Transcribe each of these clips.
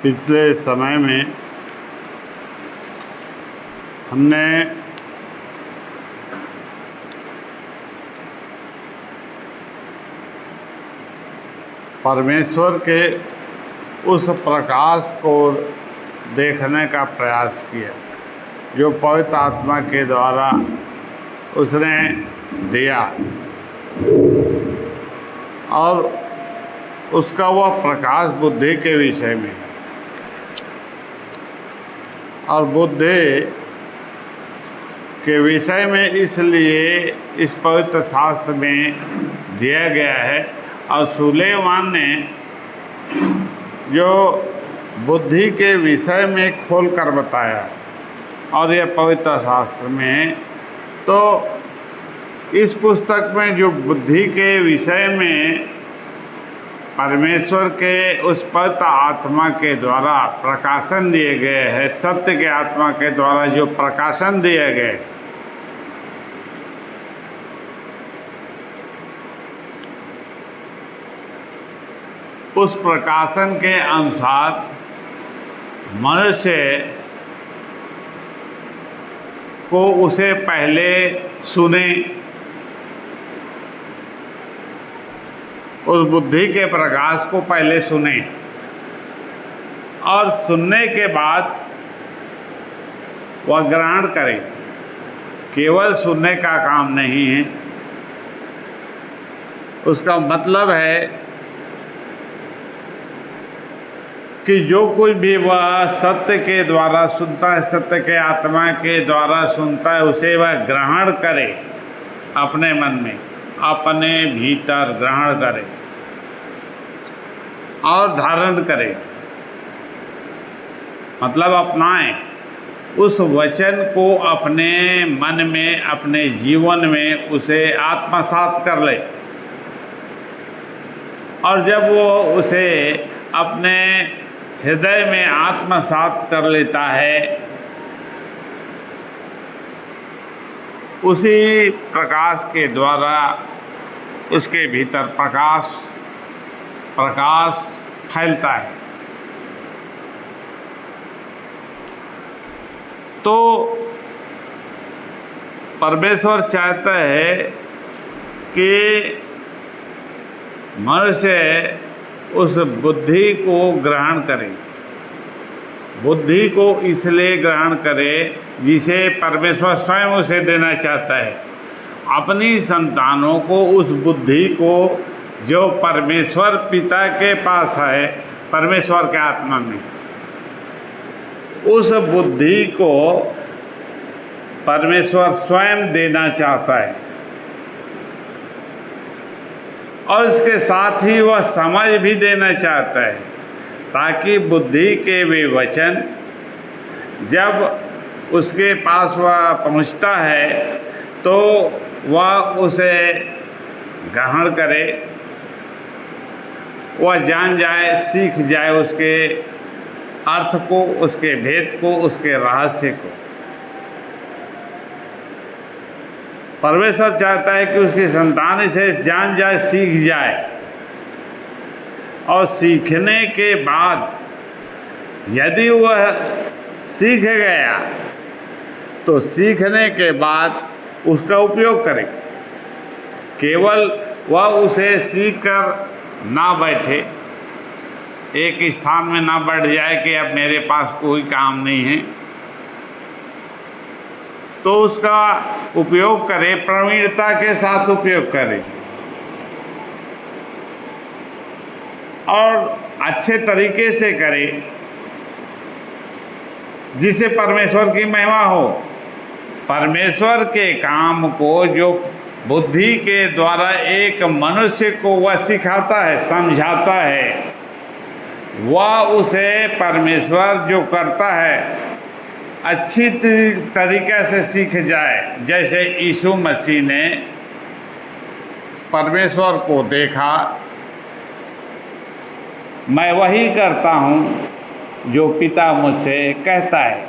पिछले समय में हमने परमेश्वर के उस प्रकाश को देखने का प्रयास किया जो पवित्र आत्मा के द्वारा उसने दिया, और उसका वह प्रकाश बुद्धि के विषय में, और बुद्धि के विषय में इसलिए इस पवित्र शास्त्र में दिया गया है। और सुलेमान ने जो बुद्धि के विषय में खोल कर बताया, और यह पवित्र शास्त्र में, तो इस पुस्तक में जो बुद्धि के विषय में परमेश्वर के उस पवित्र आत्मा के द्वारा प्रकाशन दिए गए हैं, सत्य के आत्मा के द्वारा जो प्रकाशन दिए गए, उस प्रकाशन के अनुसार मनुष्य को उसे पहले सुने, उस बुद्धि के प्रकाश को पहले सुने, और सुनने के बाद वह ग्रहण करे। केवल सुनने का काम नहीं है, उसका मतलब है कि जो कुछ भी वह सत्य के द्वारा सुनता है, सत्य के आत्मा के द्वारा सुनता है, उसे वह ग्रहण करे, अपने मन में, अपने भीतर ग्रहण करे और धारण करे, मतलब अपनाए, उस वचन को अपने मन में, अपने जीवन में उसे आत्मसात कर ले। और जब वो उसे अपने हृदय में आत्मसात कर लेता है, उसी प्रकाश के द्वारा उसके भीतर प्रकाश फैलता है। तो परमेश्वर चाहता है कि मनुष्य उस बुद्धि को ग्रहण करे। बुद्धि को इसलिए ग्रहण करे जिसे परमेश्वर स्वयं उसे देना चाहता है। अपनी संतानों को उस बुद्धि को जो परमेश्वर पिता के पास है, परमेश्वर के आत्मा में, उस बुद्धि को परमेश्वर स्वयं देना चाहता है। और इसके साथ ही वह समझ भी देना चाहता है, ताकि बुद्धि के वे वचन जब उसके पास वह पहुंचता है तो वह उसे ग्रहण करे, वह जान जाए, सीख जाए उसके अर्थ को, उसके भेद को, उसके रहस्य को। परमेश्वर चाहता है कि उसकी संतान इसे जान जाए, सीख जाए, और सीखने के बाद यदि वह सीख गया तो सीखने के बाद उसका उपयोग करे। केवल वह उसे सीख कर ना बैठे, एक स्थान में ना बैठ जाए कि अब मेरे पास कोई काम नहीं है, तो उसका उपयोग करे, प्रवीणता के साथ उपयोग करे और अच्छे तरीके से करे, जिससे परमेश्वर की महिमा हो। परमेश्वर के काम को जो बुद्धि के द्वारा एक मनुष्य को वह सिखाता है, समझाता है, वह उसे परमेश्वर जो करता है अच्छी तरीक़े से सीख जाए। जैसे यीशु मसीह ने परमेश्वर को देखा, मैं वही करता हूँ जो पिता मुझसे कहता है।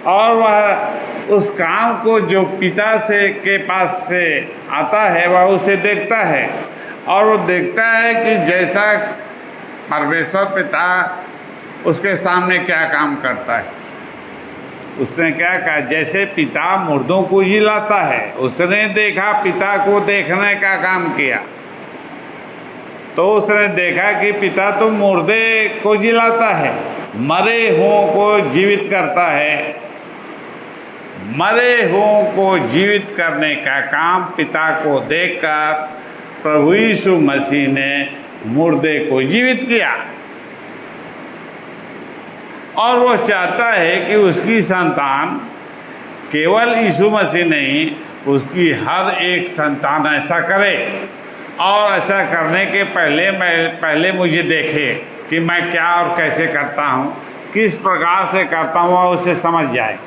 और वह उस काम को जो पिता से के पास से आता है वह उसे देखता है, और वो देखता है कि जैसा परमेश्वर पिता उसके सामने क्या काम करता है। उसने क्या कहा, जैसे पिता मुर्दों को जिलाता है, उसने देखा पिता को देखने का काम किया, तो उसने देखा कि पिता तो मुर्दे को जिलाता है, मरे हुओं को जीवित करता है। मरे हुओं को जीवित करने का काम पिता को देखकर प्रभु यीशु मसीह ने मुर्दे को जीवित किया, और वो चाहता है कि उसकी संतान, केवल यीशु मसीह नहीं, उसकी हर एक संतान ऐसा करे, और ऐसा करने के पहले मुझे देखे कि मैं क्या और कैसे करता हूँ, किस प्रकार से करता हूँ, वह उसे समझ जाए।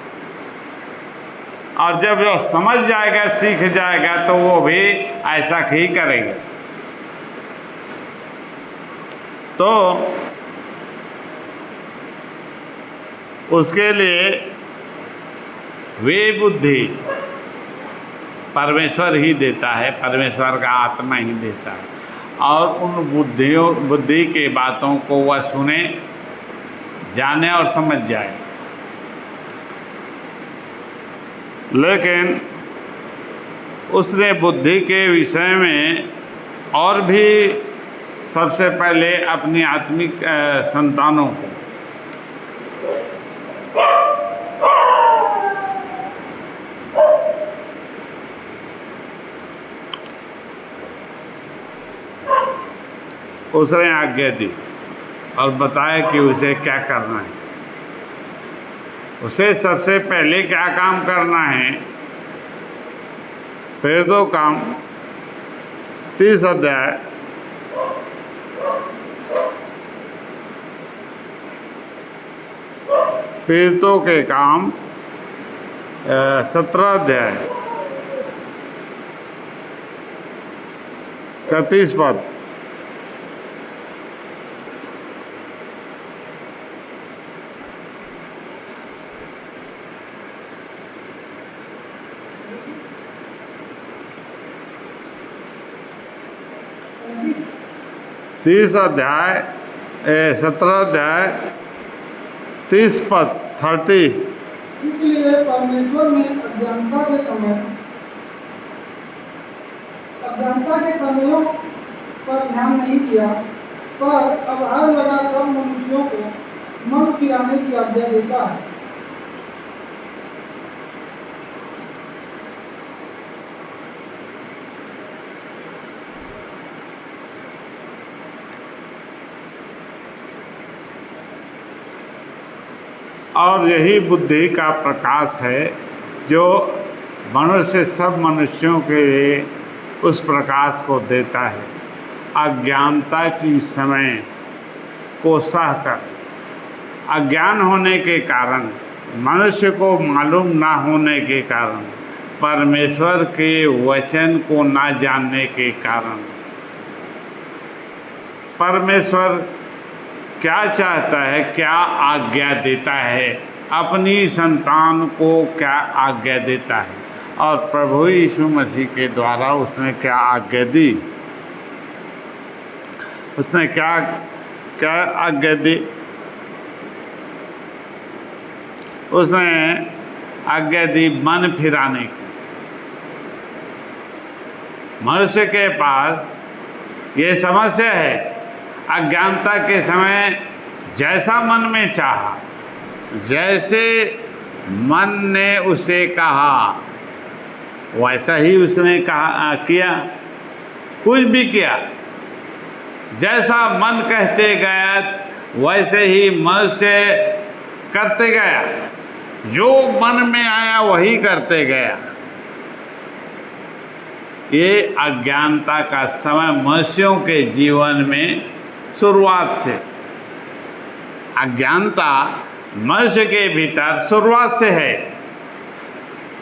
और जब वो समझ जाएगा, सीख जाएगा, तो वो भी ऐसा ही करेगा। तो उसके लिए वे बुद्धि परमेश्वर ही देता है, परमेश्वर का आत्मा ही देता है, और उन बुद्धि के बातों को वह सुने, जाने और समझ जाए। लेकिन उसने बुद्धि के विषय में और भी सबसे पहले अपनी आत्मिक संतानों को उसने आज्ञा दी और बताया कि उसे क्या करना है। उसे सबसे पहले क्या काम करना है, फिर दो काम 30 अध्याय पीड़ितों के काम 17 अध्याय 31 पद। तीस अध्याय 17 अध्याय 30 पद 30। इसलिए परमेश्वर ने अज्ञानता के समयों पर ध्यान नहीं दिया, पर अब हर लगा सब मनुष्यों को मन फिराने की आज्ञा देता है। और यही बुद्धि का प्रकाश है जो मनुष्य सब मनुष्यों के लिए उस प्रकाश को देता है। अज्ञानता की समय को सहकर, अज्ञान होने के कारण, मनुष्य को मालूम ना होने के कारण, परमेश्वर के वचन को ना जानने के कारण, परमेश्वर क्या चाहता है, क्या आज्ञा देता है, अपनी संतान को क्या आज्ञा देता है, और प्रभु यीशु मसीह के द्वारा उसने क्या आज्ञा दी। उसने क्या आज्ञा दी? उसने आज्ञा दी मन फिराने की। मनुष्य के पास ये समस्या है, अज्ञानता के समय जैसा मन में चाहा, जैसे मन ने उसे कहा वैसा ही उसने किया, कुछ भी किया, जैसा मन कहते गया वैसे ही मनुष्य करते गया, जो मन में आया वही करते गया। ये अज्ञानता का समय मनुष्यों के जीवन में शुरुआत से, अज्ञानता मनुष्य के भीतर शुरुआत से है,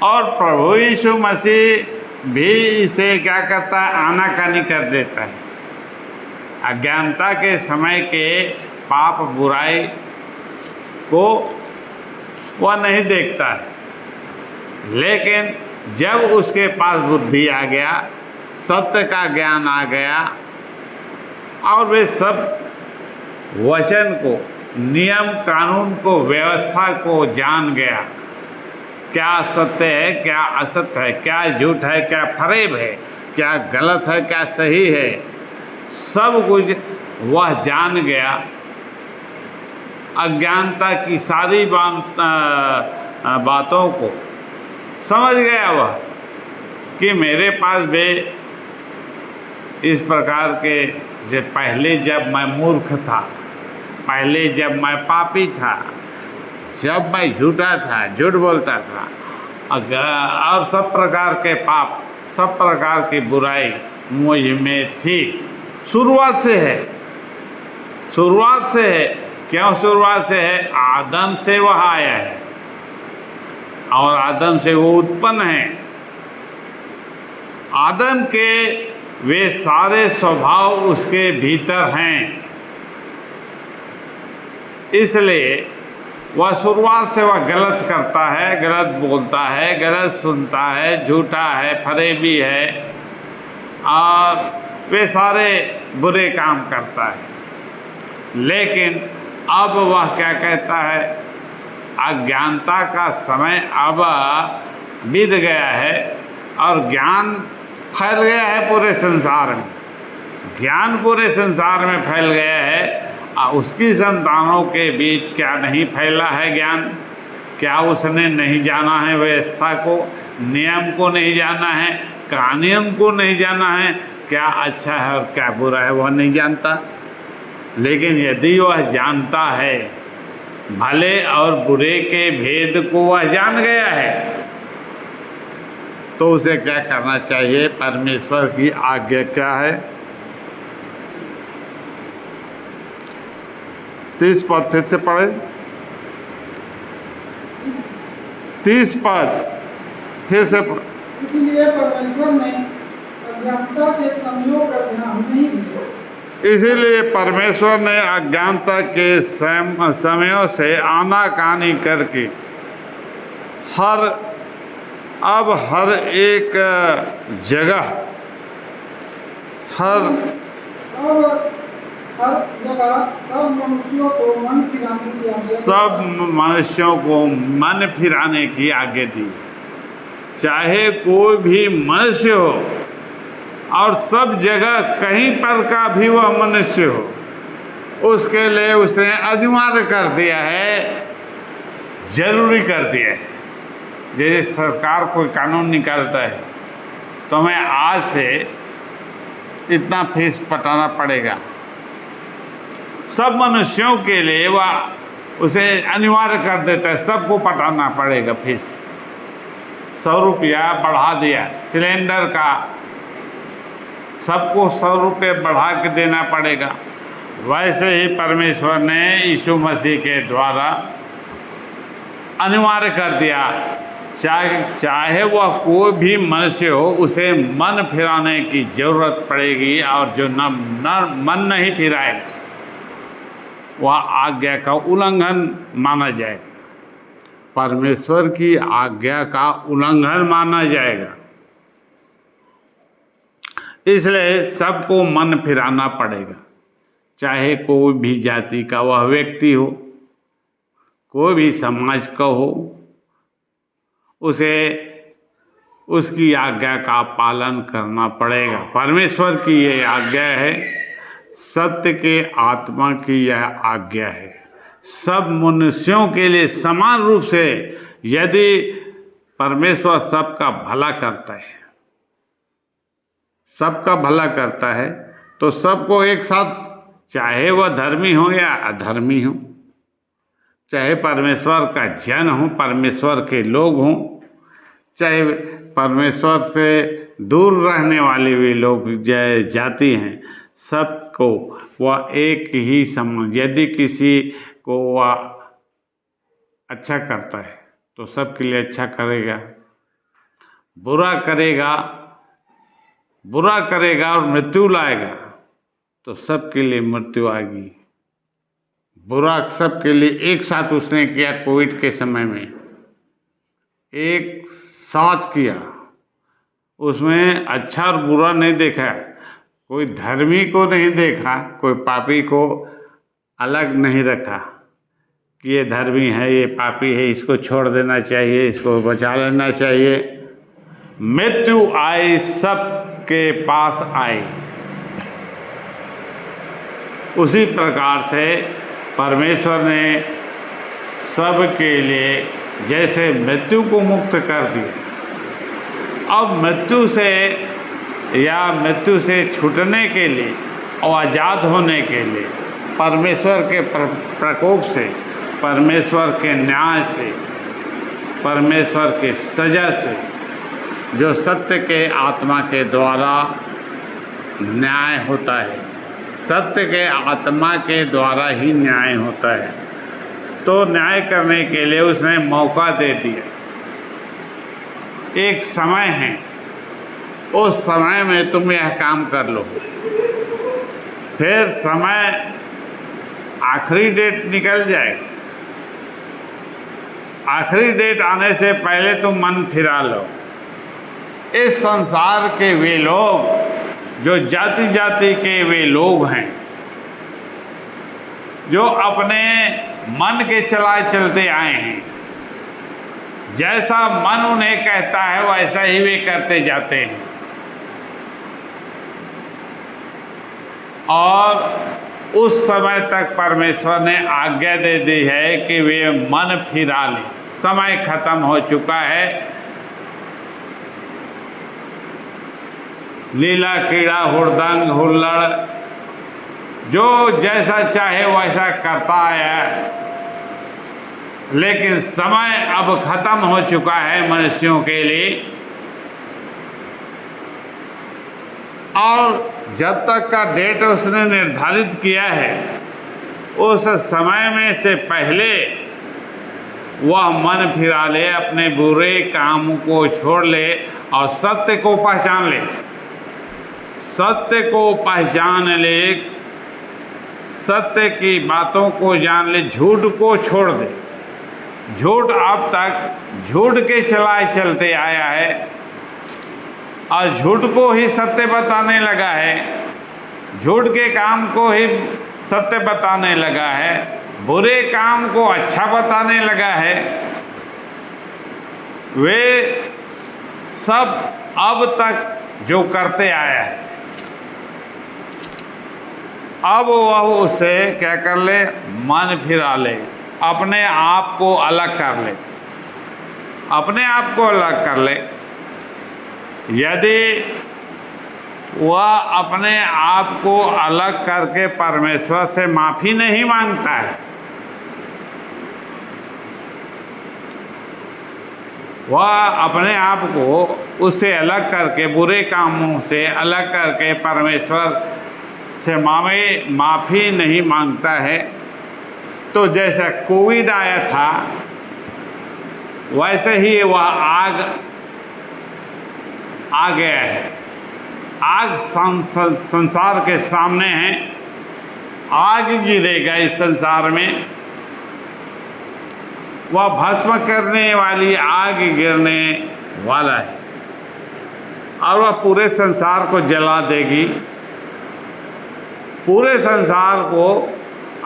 और प्रभु यीशु मसीह भी इसे क्या करता है, आनाकानी कर देता है। अज्ञानता के समय के पाप बुराई को वह नहीं देखता है। लेकिन जब उसके पास बुद्धि आ गया, सत्य का ज्ञान आ गया और वे सब वचन को, नियम कानून को, व्यवस्था को जान गया, क्या सत्य है, क्या असत्य है, क्या झूठ है, क्या फरेब है, क्या गलत है, क्या सही है, सब कुछ वह जान गया। अज्ञानता की सारी बातों को समझ गया वह कि मेरे भी वे इस प्रकार के, पहले जब मैं मूर्ख था, पहले जब मैं पापी था, जब मैं झूठा था, झूठ बोलता था, और सब प्रकार के पाप, सब प्रकार की बुराई मुझ में थी। शुरुआत से है, शुरुआत से है। क्यों शुरुआत से है? आदम से वह आया है और आदम से वो उत्पन्न है। आदम के वे सारे स्वभाव उसके भीतर हैं, इसलिए वह शुरुआत से वह गलत करता है, गलत बोलता है, गलत सुनता है, झूठा है, फरेबी है और वे सारे बुरे काम करता है। लेकिन अब वह क्या कहता है? अज्ञानता का समय अब बीत गया है और ज्ञान फैल गया है पूरे संसार में। ज्ञान पूरे संसार में फैल गया है। उसकी संतानों के बीच क्या नहीं फैला है ज्ञान? क्या उसने नहीं जाना है व्यवस्था को, नियम को नहीं जाना है, कानून को नहीं जाना है, क्या अच्छा है और क्या बुरा है वह नहीं जानता। लेकिन यदि वह जानता है, भले और बुरे के भेद को वह जान गया है, तो उसे क्या करना चाहिए? परमेश्वर की आज्ञा क्या है? 30 पद फिर से पढ़े। 30 पद फिर से इसलिए परमेश्वर ने अज्ञानता के समयों पर ध्यान नहीं दिया। इसीलिए परमेश्वर ने अज्ञानता के समयों से आनाकानी करके अब हर एक जगह, हर जगह सब मनुष्यों को मन फिराने की आज्ञा, सब मनुष्यों को मन फिराने की आज्ञा दी। चाहे कोई भी मनुष्य हो और सब जगह कहीं पर का भी वह मनुष्य हो, उसके लिए उसने अनिवार्य कर दिया है, जरूरी कर दिया है। जैसे सरकार कोई कानून निकालता है तो हमें आज से इतना फीस पटाना पड़ेगा, सब मनुष्यों के लिए वह उसे अनिवार्य कर देता है, सबको पटाना पड़ेगा फीस। 100 रुपया बढ़ा दिया सिलेंडर का, सबको 100 रुपये बढ़ा के देना पड़ेगा। वैसे ही परमेश्वर ने यीशु मसीह के द्वारा अनिवार्य कर दिया, चाहे वह कोई भी मनुष्य हो, उसे मन फिराने की जरूरत पड़ेगी। और जो मन नहीं फिराएगा वह आज्ञा का उल्लंघन माना जाएगा, परमेश्वर की आज्ञा का उल्लंघन माना जाएगा। इसलिए सबको मन फिराना पड़ेगा, चाहे कोई भी जाति का वह व्यक्ति हो, कोई भी समाज का हो, उसे उसकी आज्ञा का पालन करना पड़ेगा। परमेश्वर की ये आज्ञा है, सत्य के आत्मा की यह आज्ञा है। सब मनुष्यों के लिए समान रूप से यदि परमेश्वर सबका भला करता है, सबका भला करता है, तो सबको एक साथ, चाहे वह धर्मी हो या अधर्मी हो, चाहे परमेश्वर का जन हो, परमेश्वर के लोग हों, चाहे परमेश्वर से दूर रहने वाले भी लोग जाति हैं, सबको वह एक ही समान, यदि किसी को वह अच्छा करता है तो सबके लिए अच्छा करेगा, बुरा करेगा और मृत्यु लाएगा तो सबके लिए मृत्यु आएगी। बुरा सबके लिए एक साथ उसने किया। कोविड के समय में एक साथ किया, उसमें अच्छा और बुरा नहीं देखा, कोई धर्मी को नहीं देखा, कोई पापी को अलग नहीं रखा कि ये धर्मी है, ये पापी है, इसको छोड़ देना चाहिए, इसको बचा लेना चाहिए। मृत्यु आई, सबके पास आई। उसी प्रकार से परमेश्वर ने सबके लिए जैसे मृत्यु को मुक्त कर दिया, अब मृत्यु से या मृत्यु से छूटने के लिए और आज़ाद होने के लिए परमेश्वर के प्रकोप से, परमेश्वर के न्याय से, परमेश्वर के सजा से, जो सत्य के आत्मा के द्वारा न्याय होता है, सत्य के आत्मा के द्वारा ही न्याय होता है, तो न्याय करने के लिए उसने मौका दे दिया। एक समय है, उस समय में तुम यह काम कर लो। फिर समय आखिरी डेट निकल जाएगी, आखिरी डेट आने से पहले तुम मन फिरा लो। इस संसार के वे लोग जो जाति जाति के वे लोग हैं, जो अपने मन के चलाए चलते आए हैं, जैसा मन उन्हें कहता है वैसा ही वे करते जाते हैं, और उस समय तक परमेश्वर ने आज्ञा दे दी है कि वे मन फिरा लें। समय खत्म हो चुका है। लीला कीड़ा हुड़दंग हुल्लड़ जो जैसा चाहे वैसा करता आया, लेकिन समय अब खत्म हो चुका है मनुष्यों के लिए। और जब तक का डेट उसने निर्धारित किया है, उस समय में से पहले वह मन फिरा ले, अपने बुरे काम को छोड़ ले और सत्य को पहचान ले। सत्य को पहचान ले, सत्य की बातों को जान ले, झूठ को छोड़ दे। झूठ अब तक झूठ के चलाए चलते आया है और झूठ को ही सत्य बताने लगा है, झूठ के काम को ही सत्य बताने लगा है, बुरे काम को अच्छा बताने लगा है। वे सब अब तक जो करते आया है, अब वह उससे क्या कर ले, मन फिरा ले, अपने आप को अलग कर ले, अपने आप को अलग कर ले। यदि वह अपने आप को अलग करके परमेश्वर से माफ़ी नहीं मांगता है, वह अपने आप को उससे अलग करके, बुरे कामों से अलग करके परमेश्वर से माफ़ी नहीं मांगता है, तो जैसा कोविड आया था वैसे ही वह आग आ गया है। आग संसार के सामने है, आग गिरेगा इस संसार में, वह भस्म करने वाली आग गिरने वाला है और वह पूरे संसार को जला देगी, पूरे संसार को।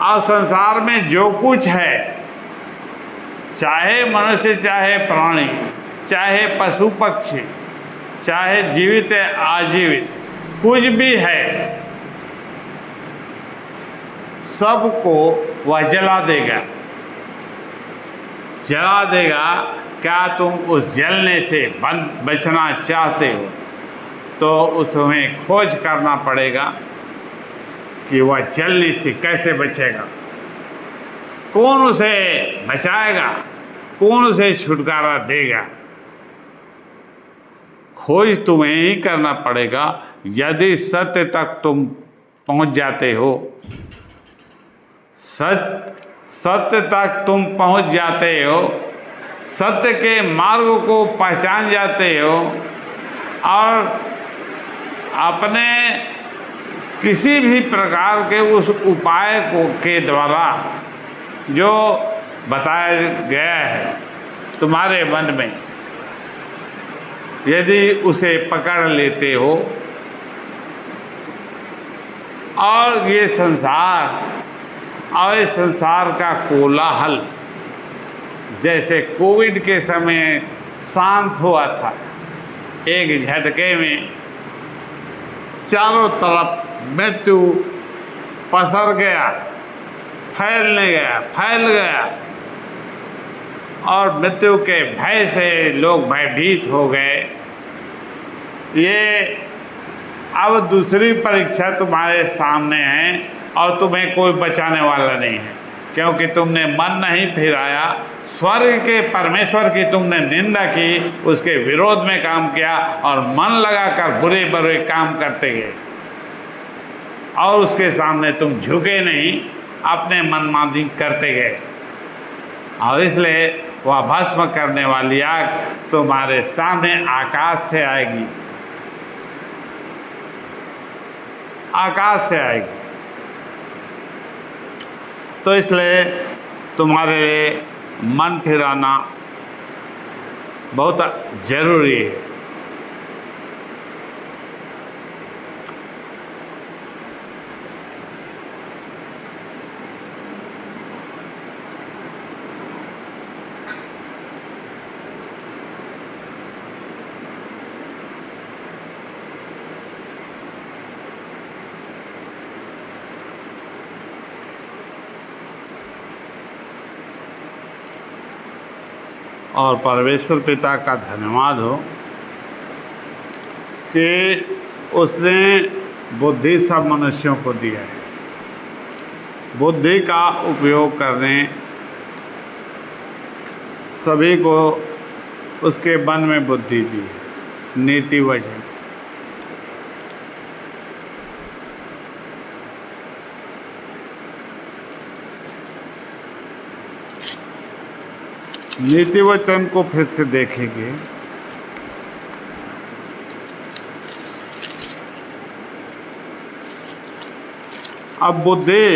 और संसार में जो कुछ है, चाहे मनुष्य, चाहे प्राणी, चाहे पशु पक्षी, चाहे जीवित है आजीवित, कुछ भी है, सबको वह जला देगा, जला देगा। क्या तुम उस जलने से बचना चाहते हो तो उसमें खोज करना पड़ेगा कि वह जलने से कैसे बचेगा, कौन उसे बचाएगा, कौन उसे छुटकारा देगा। खोज तुम्हें ही करना पड़ेगा। यदि सत्य तक तुम पहुंच जाते हो, सत्य तक तुम पहुंच जाते हो, सत्य के मार्ग को पहचान जाते हो और अपने किसी भी प्रकार के उस उपाय के द्वारा जो बताया गया है तुम्हारे मन में, यदि उसे पकड़ लेते हो और ये संसार और इस संसार का कोलाहल जैसे कोविड के समय शांत हुआ था, एक झटके में चारों तरफ मृत्यु पसर गया, फैल गया और मृत्यु के भय से लोग भयभीत हो गए। ये अब दूसरी परीक्षा तुम्हारे सामने है और तुम्हें कोई बचाने वाला नहीं है, क्योंकि तुमने मन नहीं फिराया, स्वर्ग के परमेश्वर की तुमने निंदा की, उसके विरोध में काम किया और मन लगाकर बुरे बुरे काम करते गए और उसके सामने तुम झुके नहीं, अपने मनमानी करते गए और इसलिए वह भस्म करने वाली आग तुम्हारे सामने आकाश से आएगी, आकाश से आएगी। तो इसलिए तुम्हारे लिए मन फिराना बहुत जरूरी है। और परमेश्वर पिता का धन्यवाद हो कि उसने बुद्धि सब मनुष्यों को दिया है। बुद्धि का उपयोग करने सभी को उसके मन में बुद्धि दी है। नीति वचन नीति वचन को फिर से देखेंगे। अब बुद्धि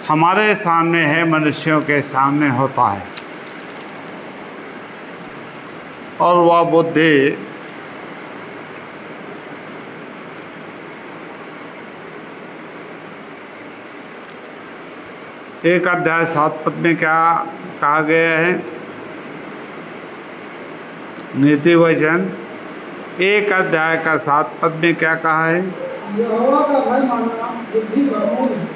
हमारे सामने है, मनुष्यों के सामने होता है और वह बुद्धि एक अध्याय 7 पद में क्या कहा गया है? नीति वचन 1 अध्याय का 7 पद में क्या कहा है? यहोवा का भय मानना बुद्धि का मूल है,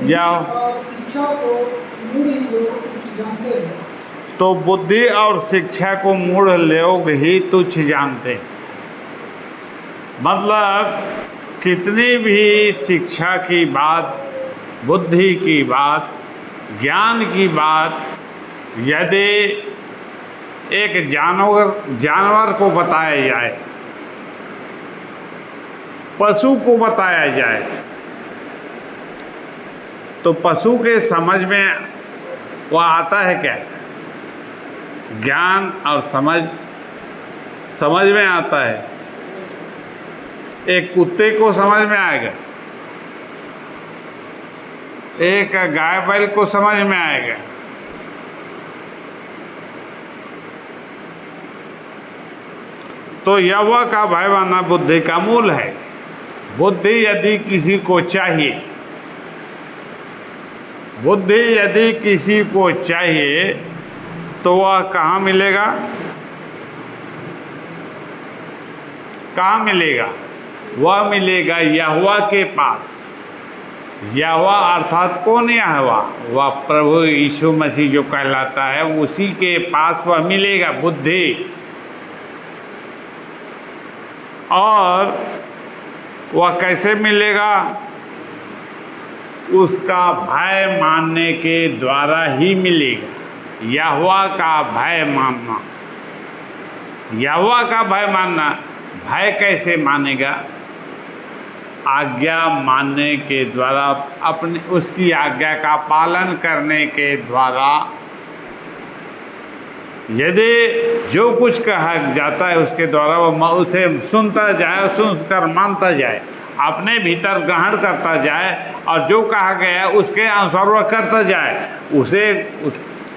या और शिक्षा को मूढ़ लोग तुच्छ जानते हैं। तो बुद्धि और शिक्षा को मूढ़ लोग ही तुच्छ जानते हैं। मतलब कितनी भी शिक्षा की बात, बुद्धि की बात, ज्ञान की बात यदि एक जानवर को बताया जाए, पशु को बताया जाए, तो पशु के समझ में वह आता है क्या? ज्ञान और समझ में आता है। एक कुत्ते को समझ में आएगा, एक गाय बैल को समझ में आएगा। तो यहोवा का भय मानना बुद्धि का मूल है। बुद्धि यदि किसी को चाहिए, बुद्धि यदि किसी को चाहिए तो वह कहाँ मिलेगा? कहाँ मिलेगा? वह मिलेगा यहोवा के पास। यहोवा अर्थात कौन यहोवा? वह प्रभु यीशु मसीह जो कहलाता है, उसी के पास वह मिलेगा बुद्धि। और वह कैसे मिलेगा? उसका भय मानने के द्वारा ही मिलेगा। यहोवा का भय मानना, यहोवा का भय मानना। भय कैसे मानेगा? आज्ञा मानने के द्वारा, अपने उसकी आज्ञा का पालन करने के द्वारा। यदि जो कुछ कहा जाता है उसके द्वारा वह उसे सुनता जाए, सुनकर मानता जाए अपने भीतर ग्रहण करता जाए और जो कहा गया है उसके अनुसार वह करता जाए।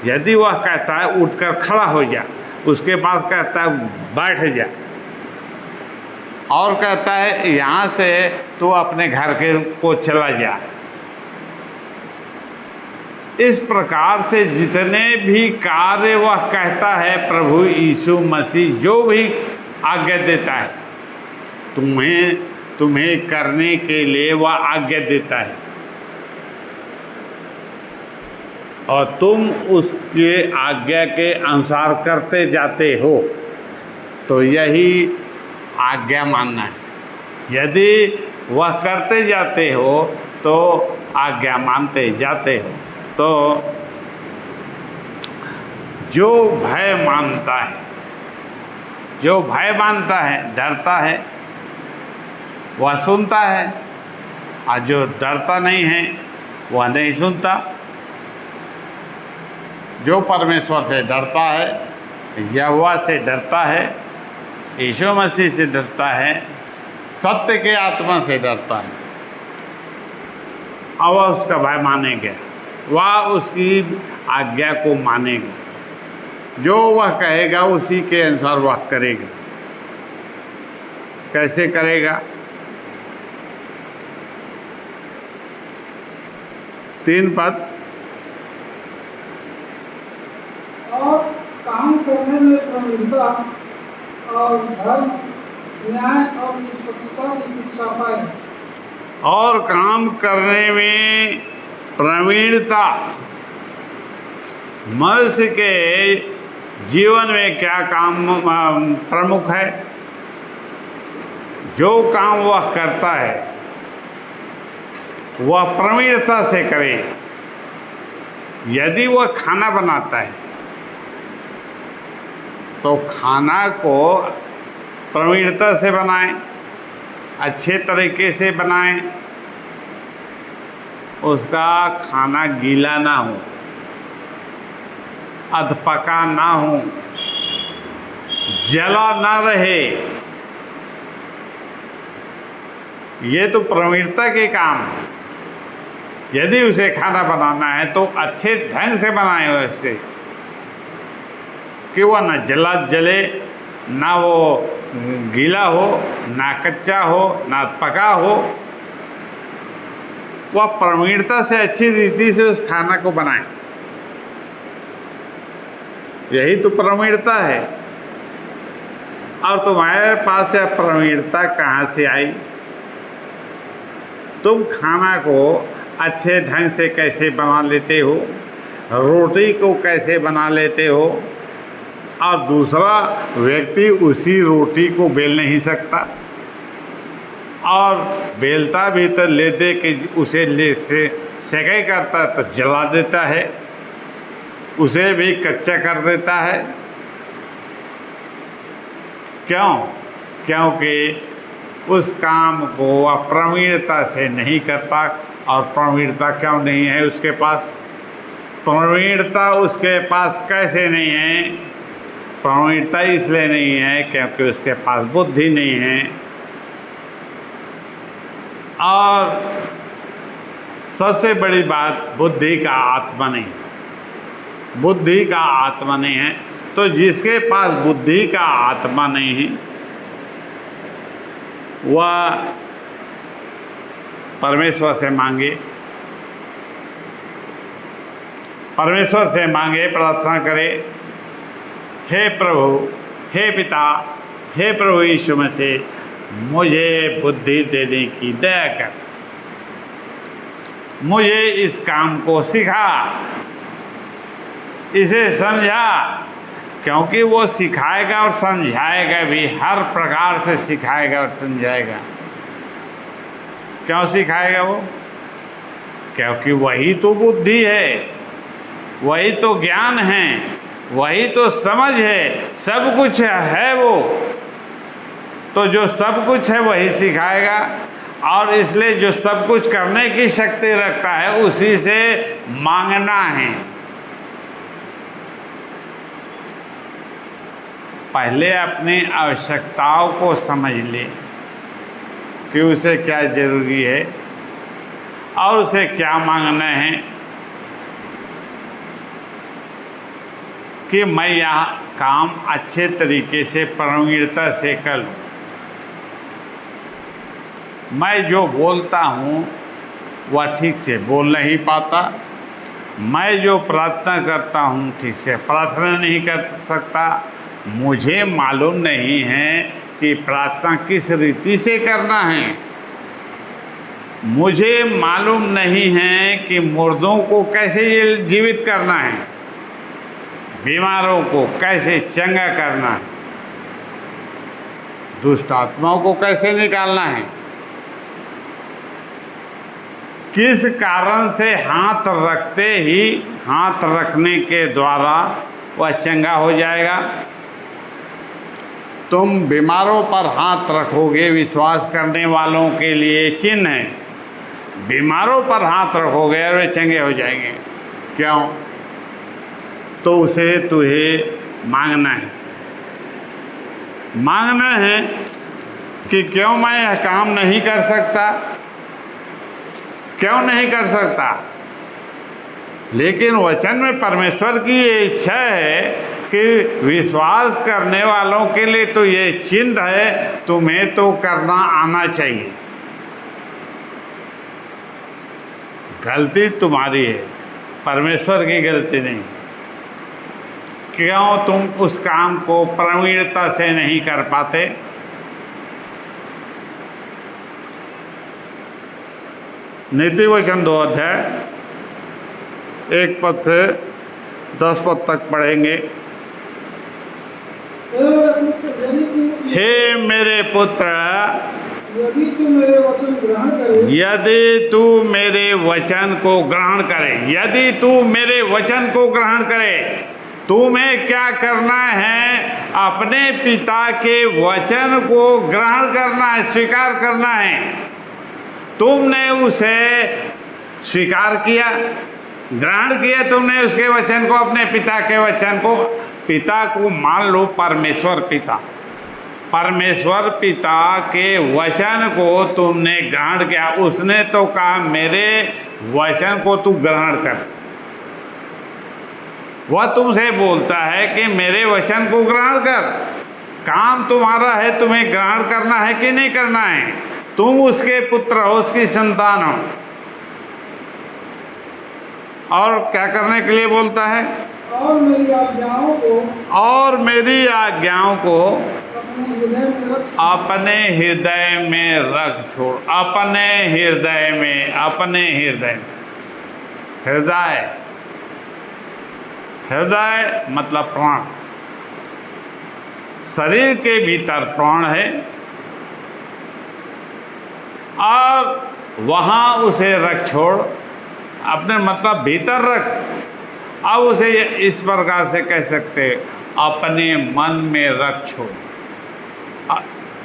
यदि वह कहता है उठकर खड़ा हो जा, उसके पास कहता है बैठ जा, और कहता है यहाँ से तू अपने घर को चला जा। इस प्रकार से जितने भी कार्य वह कहता है, प्रभु यीशु मसीह जो भी आज्ञा देता है तुम्हें करने के लिए वह आज्ञा देता है, और तुम उसके आज्ञा के अनुसार करते जाते हो, तो यही आज्ञा मानना है। यदि वह करते जाते हो तो आज्ञा मानते जाते हो। तो जो भय मानता है, डरता है, वह सुनता है, और जो डरता नहीं है वह नहीं सुनता। जो परमेश्वर से डरता है, यहोवा से डरता है, यीशु मसीह से डरता है, सत्य के आत्मा से डरता है, और वह उसका भय मानेगा, वह उसकी आज्ञा को मानेगा, जो वह कहेगा उसी के अनुसार वह करेगा। कैसे करेगा? 3 पद। और काम करने में प्रवीणता और धर्म, न्याय और निष्पक्षता की शिक्षा पाए। और काम करने में प्रवीणता। मनुष्य के जीवन में क्या काम प्रमुख है? जो काम वह करता है वह प्रवीणता से करे। यदि वह खाना बनाता है तो खाना को प्रवीणता से बनाएं, अच्छे तरीके से बनाएं, उसका खाना गीला ना हो, अधपका ना हो, जला ना रहे। ये तो प्रवीणता के काम है। यदि उसे खाना बनाना है तो अच्छे ढंग से बनाए वैसे कि वह ना जले, ना वो गीला हो, ना कच्चा हो, ना पका हो। वह प्रवीणता से अच्छी रीति से उस खाना को बनाए। यही तो प्रवीणता है। और तुम्हारे पास यह प्रवीणता कहाँ से आई? तुम खाना को अच्छे ढंग से कैसे बना लेते हो, रोटी को कैसे बना लेते हो, और दूसरा व्यक्ति उसी रोटी को बेल नहीं सकता, और बेलता भी तो ले दे कि उसे ले से सेकाई करता है तो जला देता है, उसे भी कच्चा कर देता है। क्यों? क्योंकि उस काम को वह प्रवीणता से नहीं करता। और प्रवीणता क्यों नहीं है उसके पास? प्रवीणता उसके पास कैसे नहीं है? प्रवीणता इसलिए नहीं है क्योंकि उसके पास बुद्धि नहीं है, और सबसे बड़ी बात बुद्धि का आत्मा नहीं, बुद्धि का आत्मा नहीं है। तो जिसके पास बुद्धि का आत्मा नहीं है वह परमेश्वर से मांगे, परमेश्वर से मांगे, प्रार्थना करे, हे प्रभु, हे पिता, हे प्रभु यीशु मसीह, मुझे बुद्धि देने की दया कर, मुझे इस काम को सिखा, इसे समझा। क्योंकि वो सिखाएगा और समझाएगा भी, हर प्रकार से सिखाएगा और समझाएगा। क्यों सिखाएगा वो? क्योंकि वही तो बुद्धि है, वही तो ज्ञान है, वही तो समझ है, सब कुछ है वो। तो जो सब कुछ है वही सिखाएगा, और इसलिए जो सब कुछ करने की शक्ति रखता है उसी से मांगना है। पहले अपनी आवश्यकताओं को समझ ले, कि उसे क्या ज़रूरी है और उसे क्या मांगना है कि मैं यह काम अच्छे तरीके से प्रवीणता से कर लूँ। मैं जो बोलता हूँ वह ठीक से बोल नहीं पाता, मैं जो प्रार्थना करता हूँ ठीक से प्रार्थना नहीं कर सकता, मुझे मालूम नहीं है कि प्रार्थना किस रीति से करना है, मुझे मालूम नहीं है कि मुर्दों को कैसे जीवित करना है, बीमारों को कैसे चंगा करना है, दुष्ट आत्माओं को कैसे निकालना है, किस कारण से हाथ रखते ही हाथ रखने के द्वारा वह चंगा हो जाएगा। तुम बीमारों पर हाथ रखोगे, विश्वास करने वालों के लिए चिन्ह है, बीमारों पर हाथ रखोगे और वे चंगे हो जाएंगे। क्यों? तो उसे तुझे मांगना है, मांगना है कि क्यों मैं यह काम नहीं कर सकता, क्यों नहीं कर सकता। लेकिन वचन में परमेश्वर की ये इच्छा है कि विश्वास करने वालों के लिए तो ये चिन्ह है, तुम्हें तो करना आना चाहिए। गलती तुम्हारी है, परमेश्वर की गलती नहीं। क्यों तुम उस काम को प्रवीणता से नहीं कर पाते? नीति वचन 2 अध्याय 1 पद से 10 पद तक पढ़ेंगे। हे मेरे पुत्र, यदि तू मेरे वचन ग्रहण करे, यदि तू मेरे वचन को ग्रहण करे, यदि तू मेरे वचन को ग्रहण करे, तुम्हें क्या करना है? अपने पिता के वचन को ग्रहण करना है, स्वीकार करना है। तुमने उसे स्वीकार किया, ग्रहण किया तुमने उसके वचन को, अपने पिता के वचन को। पिता को मान लो परमेश्वर पिता, परमेश्वर पिता के वचन को तुमने ग्रहण किया। उसने तो कहा मेरे वचन को तू ग्रहण कर। वह तुमसे बोलता है कि मेरे वचन को ग्रहण कर। काम तुम्हारा है, तुम्हें ग्रहण करना है कि नहीं करना है। तुम उसके पुत्र हो, उसकी संतान हो। और क्या करने के लिए बोलता है? और मेरी आज्ञाओं को, और मेरी आज्ञाओं को अपने हृदय में रख छोड़। अपने हृदय में, अपने हृदय में। हृदय, हृदय मतलब प्राण। शरीर के भीतर प्राण है और वहाँ उसे रख छोड़। अपने मतलब भीतर रख। अब उसे इस प्रकार से कह सकते, अपने मन में रख छोड़।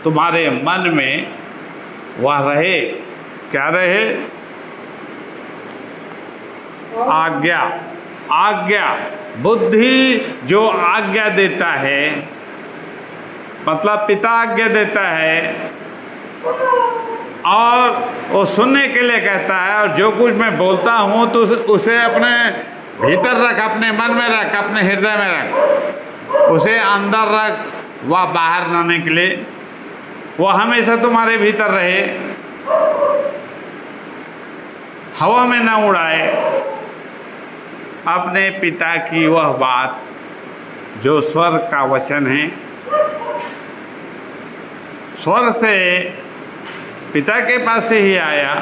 तुम्हारे मन में वह रहे। क्या रहे? आज्ञा। आज्ञा, बुद्धि जो आज्ञा देता है, मतलब पिता आज्ञा देता है और वो सुनने के लिए कहता है। और जो कुछ मैं बोलता हूँ तो उसे अपने भीतर रख, अपने मन में रख, अपने हृदय में रख, उसे अंदर रख। वह बाहर न निकले, वह हमेशा तुम्हारे भीतर रहे, हवा में न उड़ाए। अपने पिता की वह बात जो स्वर्ग का वचन है, स्वर्ग से पिता के पास से ही आया,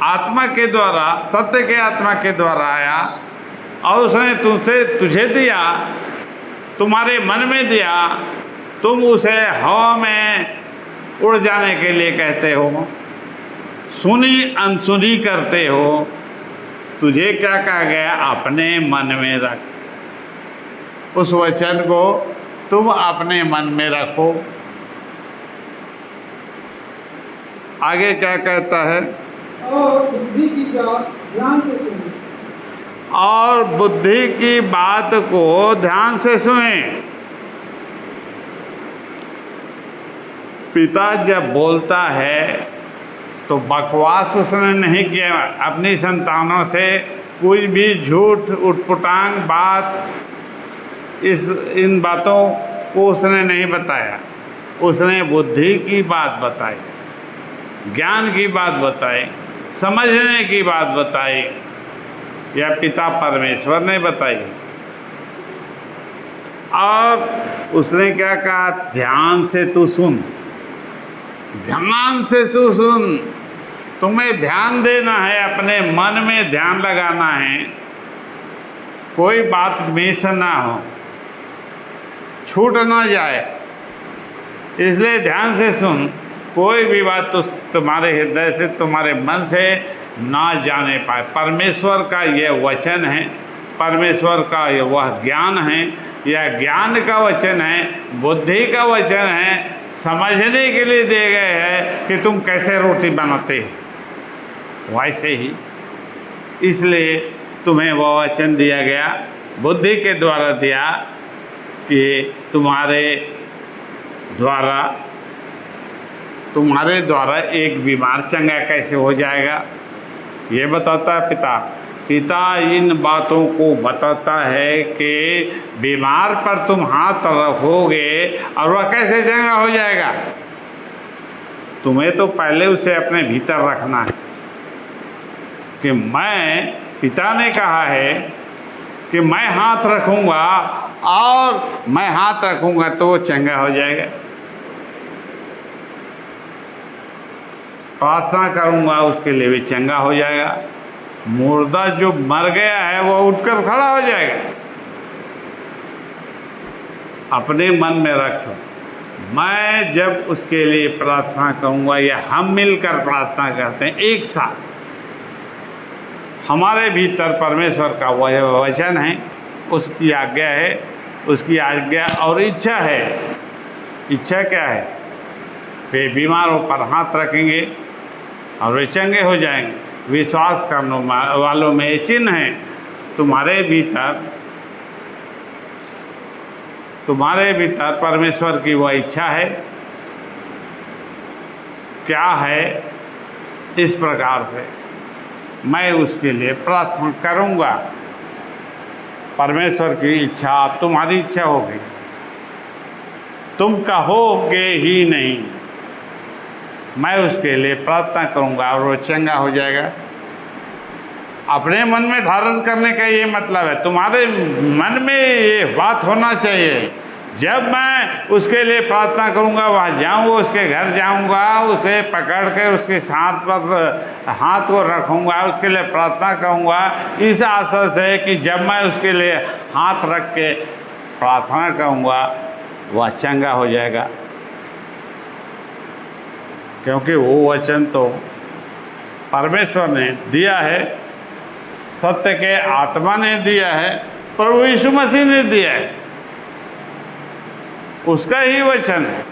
आत्मा के द्वारा, सत्य के आत्मा के द्वारा आया और उसने तुझे दिया, तुम्हारे मन में दिया। तुम उसे हवा में उड़ जाने के लिए कहते हो, सुनी अनसुनी करते हो। तुझे क्या कहा गया? अपने मन में रख। उस वचन को तुम अपने मन में रखो। आगे क्या कहता है? और बुद्धि की बात ध्यान से सुने। और बुद्धि की बात को ध्यान से सुने। पिता जब बोलता है तो बकवास उसने नहीं किया, अपनी संतानों से कोई भी झूठ उटपटांग बात इन बातों को उसने नहीं बताया। उसने बुद्धि की बात बताई, ज्ञान की बात बताई, समझने की बात बताई, या पिता परमेश्वर ने बताई। और उसने क्या कहा, ध्यान से तू सुन, ध्यान से तू सुन। तुम्हें ध्यान देना है, अपने मन में ध्यान लगाना है, कोई बात मिस ना हो, छूट ना जाए, इसलिए ध्यान से सुन। कोई भी बात तो तुम्हारे हृदय से, तुम्हारे मन से ना जाने पाए। परमेश्वर का यह वचन है, परमेश्वर का यह वह ज्ञान है, यह ज्ञान का वचन है, बुद्धि का वचन है, समझने के लिए दिए गए हैं कि तुम कैसे रोटी बनाते हो, वैसे ही। इसलिए तुम्हें वह वचन दिया गया, बुद्धि के द्वारा दिया, कि तुम्हारे द्वारा एक बीमार चंगा कैसे हो जाएगा, ये बताता है पिता। पिता इन बातों को बताता है कि बीमार पर तुम हाथ रखोगे और वह कैसे चंगा हो जाएगा। तुम्हें तो पहले उसे अपने भीतर रखना है कि मैं, पिता ने कहा है कि मैं हाथ रखूँगा, और मैं हाथ रखूँगा तो वो चंगा हो जाएगा। प्रार्थना करूँगा उसके लिए भी चंगा हो जाएगा। मुर्दा जो मर गया है वो उठकर खड़ा हो जाएगा। अपने मन में रखो, मैं जब उसके लिए प्रार्थना करूँगा, या हम मिलकर प्रार्थना करते हैं एक साथ, हमारे भीतर परमेश्वर का वह वचन है, उसकी आज्ञा है, उसकी आज्ञा और इच्छा है। इच्छा क्या है? वे बीमारों पर हाथ रखेंगे और वे चंगे हो जाएंगे। विश्वास करने वालों में ये चिन्ह है। तुम्हारे भीतर परमेश्वर की वह इच्छा है। क्या है? इस प्रकार से मैं उसके लिए प्रार्थना करूँगा। परमेश्वर की इच्छा तुम्हारी इच्छा होगी, तुम कहोगे ही नहीं, मैं उसके लिए प्रार्थना करूँगा और वो चंगा हो जाएगा। अपने मन में धारण करने का ये मतलब है, तुम्हारे मन में ये बात होना चाहिए। जब मैं उसके लिए प्रार्थना करूँगा, वहाँ जाऊँगा, उसके घर जाऊँगा, उसे पकड़ कर उसके हाथ पर हाथ को रखूँगा, उसके लिए प्रार्थना करूँगा, इस आशा से कि जब मैं उसके लिए हाथ रख के प्रार्थना करूँगा वह चंगा हो जाएगा। क्योंकि वो वचन तो परमेश्वर ने दिया है, सत्य के आत्मा ने दिया है, प्रभु यीशु मसीह ने दिया है, उसका ही वचन है।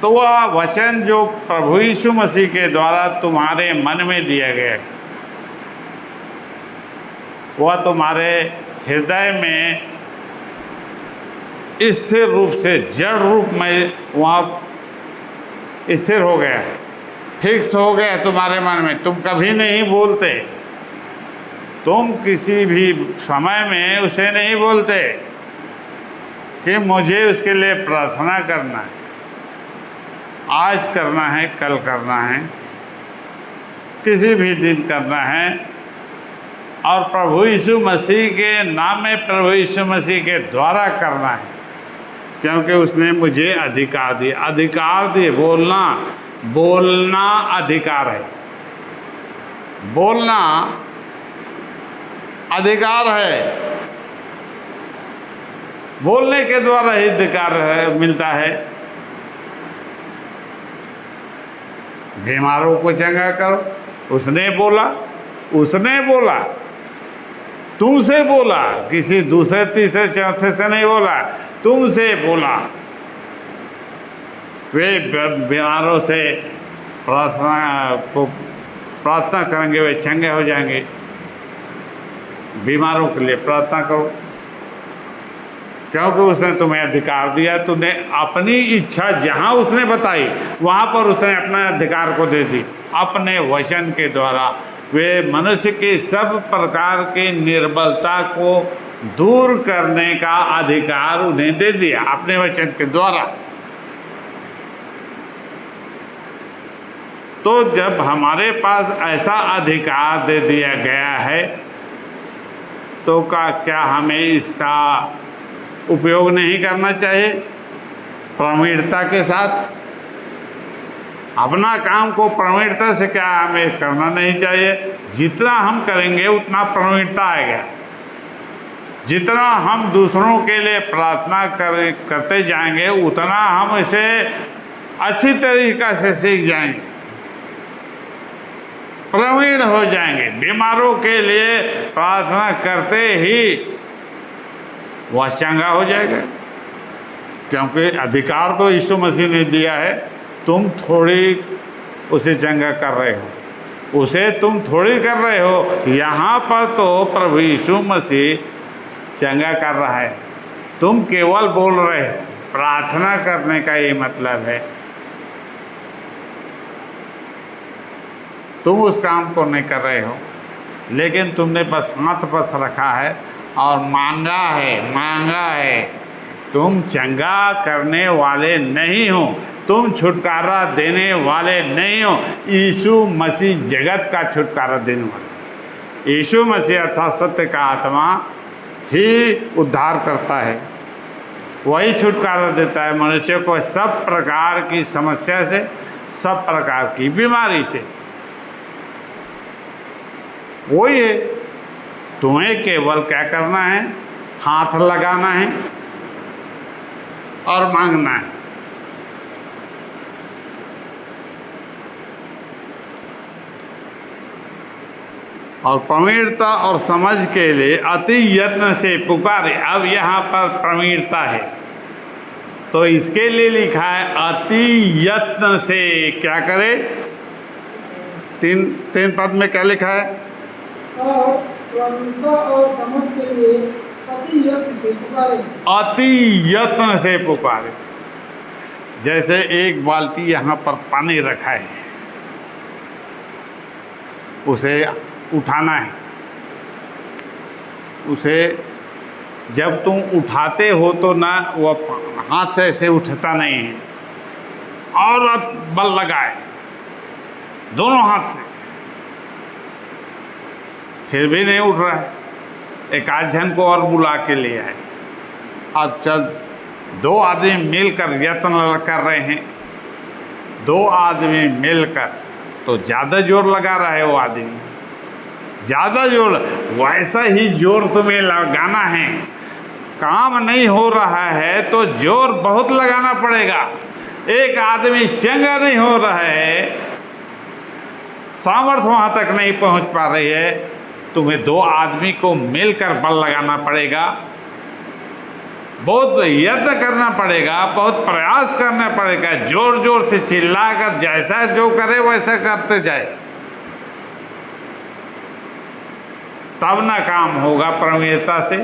तो वह वचन जो प्रभु यीशु मसीह के द्वारा तुम्हारे मन में दिया गया, वह तुम्हारे हृदय में स्थिर रूप से, जड़ रूप में वहाँ स्थिर हो गया, फिक्स हो गया तुम्हारे मन में। तुम कभी नहीं बोलते, तुम किसी भी समय में उसे नहीं बोलते कि मुझे उसके लिए प्रार्थना करना है, आज करना है, कल करना है, किसी भी दिन करना है, और प्रभु यीशु मसीह के नाम में, प्रभु यीशु मसीह के द्वारा करना है, क्योंकि उसने मुझे अधिकार दिया। अधिकार दिए, बोलना अधिकार है, बोलना अधिकार है। बोलने के द्वारा ही अधिकार मिलता है। बीमारों को चंगा करो, उसने बोला, तुमसे बोला, किसी दूसरे तीसरे चौथे से नहीं बोला, तुमसे बोला। वे बीमारों से प्रार्थना करेंगे, वे चंगे हो जाएंगे। बीमारों के लिए प्रार्थना करो, क्योंकि उसने तुम्हें अधिकार दिया, तुमने अपनी इच्छा जहाँ उसने बताई वहाँ पर उसने अपने अधिकार को दे दी। अपने वचन के द्वारा वे मनुष्य की सब प्रकार की निर्बलता को दूर करने का अधिकार उन्हें दे दिया अपने वचन के द्वारा। तो जब हमारे पास ऐसा अधिकार दे दिया गया है तो क्या हमें इसका उपयोग नहीं करना चाहिए प्रवीणता के साथ? अपना काम को प्रवीणता से क्या हमें करना नहीं चाहिए? जितना हम करेंगे उतना प्रवीणता आएगा। जितना हम दूसरों के लिए प्रार्थना करते जाएंगे उतना हम इसे अच्छी तरीक़ा से सीख जाएंगे, प्रवीण हो जाएंगे। बीमारों के लिए प्रार्थना करते ही वह चंगा हो जाएगा, क्योंकि अधिकार तो यीशु मसीह ने दिया है। तुम थोड़ी उसे चंगा कर रहे हो, उसे तुम थोड़ी कर रहे हो। यहाँ पर तो प्रभु यीशु मसीह चंगा कर रहा है, तुम केवल बोल रहे हो। प्रार्थना करने का ये मतलब है, तुम उस काम को नहीं कर रहे हो, लेकिन तुमने बस हाथ बस रखा है और मांगा है। तुम चंगा करने वाले नहीं हो, तुम छुटकारा देने वाले नहीं हो। यीशु मसीह जगत का छुटकारा देने वाला। यीशु मसीह अर्थात सत्य का आत्मा ही उद्धार करता है, वही छुटकारा देता है मनुष्य को सब प्रकार की समस्या से, सब प्रकार की बीमारी से। वही है, तुम्हें केवल क्या करना है? हाथ लगाना है और मांगना है। और प्रवीणता और समझ के लिए अति यत्न से पुकारे। अब यहाँ पर प्रवीणता है तो इसके लिए लिखा है अति यत्न से क्या करे? तीन पद में क्या लिखा है? और प्रवीणता और समझ के लिए अति यत्न से पुकारे। अति यत्न से पुकारे। जैसे एक बाल्टी यहाँ पर पानी रखा है, उसे उठाना है। उसे जब तुम उठाते हो तो ना वह हाथ से ऐसे उठता नहीं है, और बल लगाए दोनों हाथ से, फिर भी नहीं उठ रहा है। एक आध जन को और बुला के ले आए। अच्छा, 2 आदमी मिलकर यत्न कर रहे हैं, 2 आदमी मिलकर तो ज़्यादा जोर लगा रहा है वो आदमी, ज़्यादा जोर। वैसा ही जोर तुम्हें लगाना है। काम नहीं हो रहा है तो जोर बहुत लगाना पड़ेगा। एक आदमी चंगा नहीं हो रहा है, सामर्थ्य वहाँ तक नहीं पहुँच पा रही है, तुम्हें 2 आदमी को मिलकर बल लगाना पड़ेगा, बहुत यत्न करना पड़ेगा, बहुत प्रयास करना पड़ेगा, जोर जोर से चिल्लाकर जैसा जो करे वैसा करते जाए, तब ना काम होगा प्रवीणता से।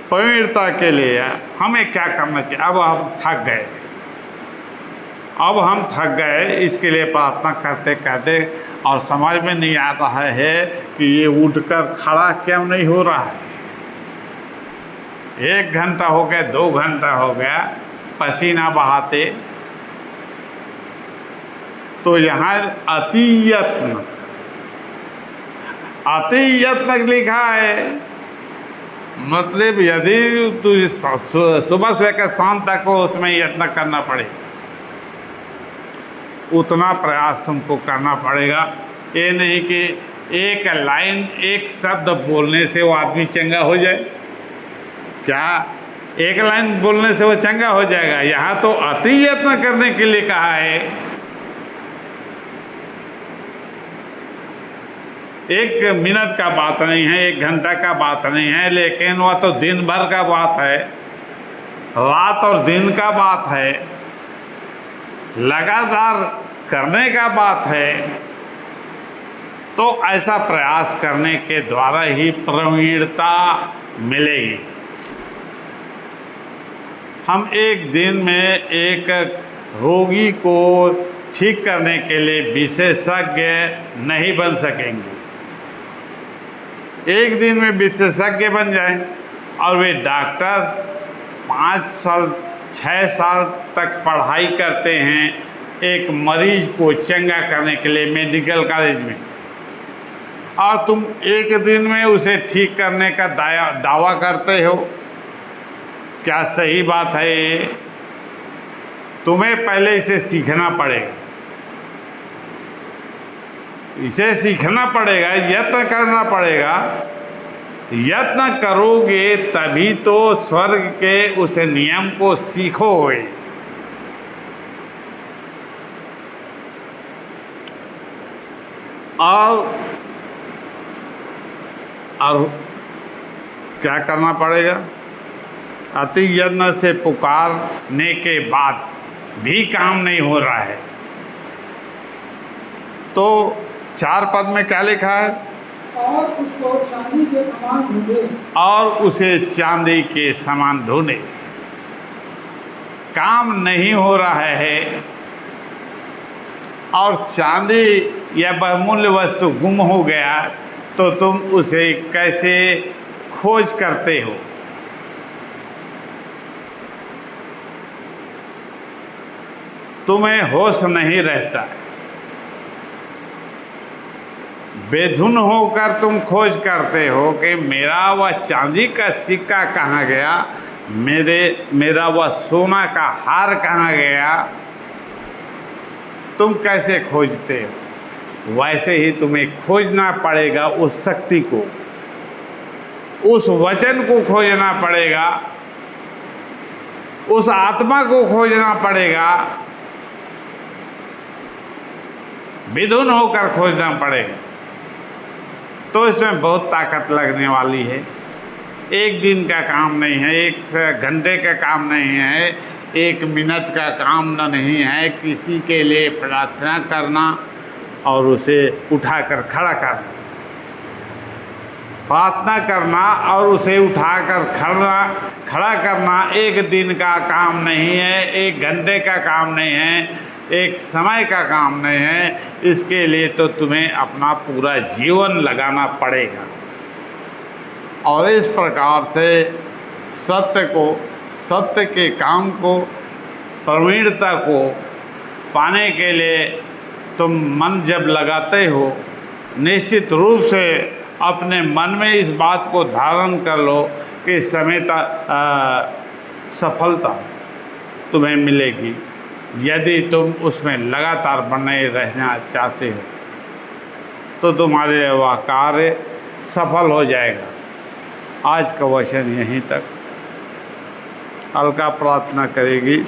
प्रवीणता के लिए हमें क्या करना चाहिए? अब हम थक गए, इसके लिए प्रार्थना करते करते, और समझ में नहीं आ रहा है कि ये उठकर खड़ा क्यों नहीं हो रहा है। 1 घंटा हो गया, 2 घंटा हो गया पसीना बहाते। तो यहाँ अति यत्न लिखा है। मतलब यदि तुझे सुबह से लेकर शाम तक को उसमें यत्न करना पड़े, उतना प्रयास तुमको करना पड़ेगा। ये नहीं कि एक लाइन, एक शब्द बोलने से वो आदमी चंगा हो जाए। क्या एक लाइन बोलने से वो चंगा हो जाएगा? यहाँ तो अति यत्न करने के लिए कहा है। 1 मिनट का बात नहीं है, 1 घंटा का बात नहीं है, लेकिन वह तो दिन भर का बात है, रात और दिन का बात है, लगातार करने का बात है। तो ऐसा प्रयास करने के द्वारा ही प्रवीणता मिलेगी। हम एक दिन में एक रोगी को ठीक करने के लिए विशेषज्ञ नहीं बन सकेंगे। एक दिन में विशेषज्ञ बन जाएं और वे डॉक्टर 5 साल 6 साल तक पढ़ाई करते हैं एक मरीज को चंगा करने के लिए मेडिकल कॉलेज में, और तुम एक दिन में उसे ठीक करने का दावा करते हो। क्या सही बात है ये? तुम्हें पहले इसे सीखना पड़ेगा, इसे सीखना पड़ेगा, यत्न करना पड़ेगा। यत्न करोगे तभी तो स्वर्ग के उस नियम को सीखोगे। और क्या करना पड़ेगा? अति यत्न से पुकारने के बाद भी काम नहीं हो रहा है तो 4 पद में क्या लिखा है? और उसको चांदी के समान ढूंढे। और उसे चांदी के समान ढूंढे। काम नहीं हो रहा है और चांदी या बहुमूल्य वस्तु गुम हो गया तो तुम उसे कैसे खोज करते हो? तुम्हें होश नहीं रहता, बेधुन होकर तुम खोज करते हो कि मेरा वह चांदी का सिक्का कहाँ गया, मेरा वह सोना का हार कहाँ गया। तुम कैसे खोजते हो? वैसे ही तुम्हें खोजना पड़ेगा उस शक्ति को, उस वचन को खोजना पड़ेगा, उस आत्मा को खोजना पड़ेगा, विधुन होकर खोजना पड़ेगा। तो इसमें बहुत ताकत लगने वाली है। एक दिन का काम नहीं है, 1 घंटे का काम नहीं है, 1 मिनट का काम नहीं है। किसी के लिए प्रार्थना करना और उसे उठाकर खड़ा करना, प्रार्थना करना और उसे उठाकर खड़ा करना 1 दिन का काम नहीं है, 1 घंटे का काम नहीं है, 1 समय का काम नहीं है। इसके लिए तो तुम्हें अपना पूरा जीवन लगाना पड़ेगा। और इस प्रकार से सत्य के काम को, प्रवीणता को पाने के लिए तुम मन जब लगाते हो, निश्चित रूप से अपने मन में इस बात को धारण कर लो कि सफलता तुम्हें मिलेगी यदि तुम उसमें लगातार बने रहना चाहते हो तो तुम्हारे वह कार्य सफल हो जाएगा। आज का वचन यहीं तक। अलका प्रार्थना करेगी।